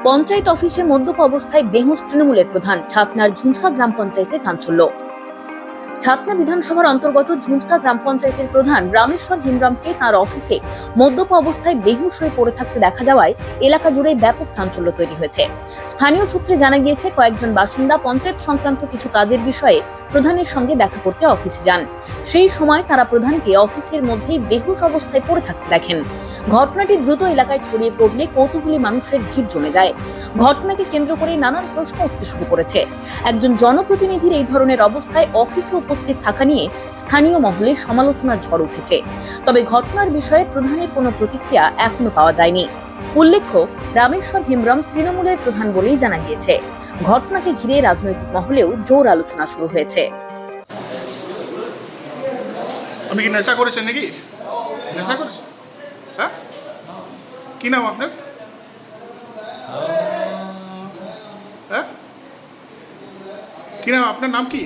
পঞ্চায়েত অফিসে মদ্যপ অবস্থায় বেহুঁশ তৃণমূলের প্রধান। ছাতনার ঝুঁঝকা গ্রাম পঞ্চায়েতে চাঞ্চল্য। ছাতনা বিধানসভার অন্তর্গত ঝুঁঝকা গ্রাম পঞ্চায়েতের প্রধান রামেশ্বর হিমরামকে তার অফিসে মদ্যপ অবস্থায় বেহুঁশ হয়ে পড়ে থাকতে দেখা যাওয়ায় এলাকা জুড়ে ব্যাপক চাঞ্চল্য তৈরি হয়েছে। স্থানীয় সূত্রে জানা গিয়েছে, কয়েকজন বাসিন্দা পঞ্চায়েত সংক্রান্ত কিছু কাজের বিষয়ে প্রধানের সঙ্গে দেখা করতে অফিসে যান। সেই সময় তারা প্রধানকে অফিসের মধ্যেই বেহুঁশ অবস্থায় পড়ে থাকতে দেখেন। ঘটনাটি দ্রুত এলাকায় ছড়িয়ে পড়লে কৌতূহলী মানুষের ভিড় জমে যায়। ঘটনাকে কেন্দ্র করে নানান প্রশ্ন উঠতে শুরু করেছে। একজন জনপ্রতিনিধির এই ধরনের অবস্থায় অফিসে উপস্থিত থাকা নিয়ে স্থানীয় মহলে সমালোচনার ঝড় উঠেছে। তবে ঘটনার বিষয়ে প্রধানের কোনো প্রতিক্রিয়া এখনো পাওয়া যায়নি। উল্লেখ্য, রামেশ্বর হিমরাম তৃণমূলের প্রধান বলেই জানা গিয়েছে। ঘটনাকে ঘিরে রাজনৈতিক মহলেও জোর আলোচনা শুরু হয়েছে। আপনি কি নেশা করেছেন নাকি? নেশা করেছেন? হ্যাঁ, কি নাম আপনার? হ্যাঁ, কি নাম আপনার? নাম কি?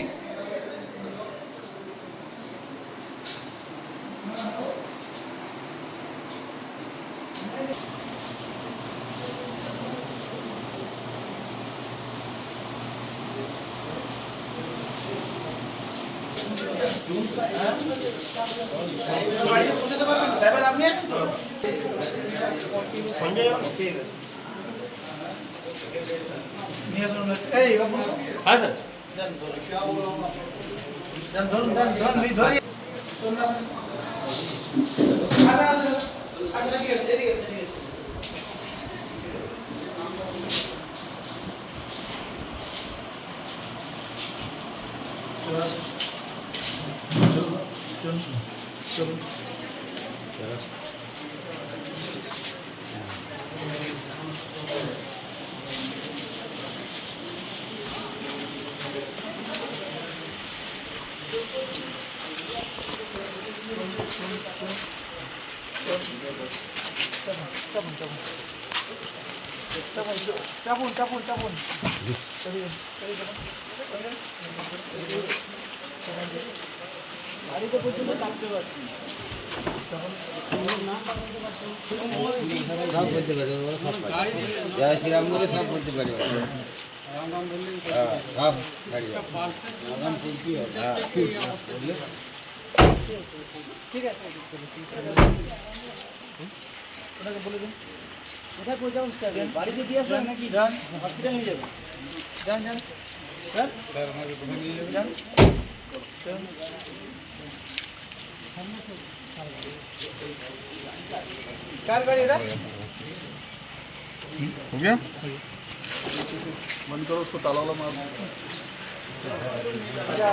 বাড়িতে পৌঁছাতে পারবেন? ব্যাপার আপনি আছেন তো? সঞ্জয় ঠিক আছে। নিয়ে আসুন। এই বাবু। হ্যাঁ স্যার। ধরুন ধরি। আচ্ছা ঠিক আছে, এদিকে আছে, এদিকে আছে। চলুন। চাপুন। বাড়িতে পর্যন্ত চাপতে পারছি। সব বলতে পারি, জয় শ্রীরাম বলে সব বলতে পারি। সব গাড়ি ঠিক আছে, ওটাকে বলে দিন। কোথায় পৌঁছাবেন স্যার? বাড়িতে দিয়ে আসবেন নাকি যান হসপিটাল নিয়ে যাবেন? যান স্যার, যান। कार गाड़ी है? हो गया? बंद करो उसको, ताला वाला मार। अच्छा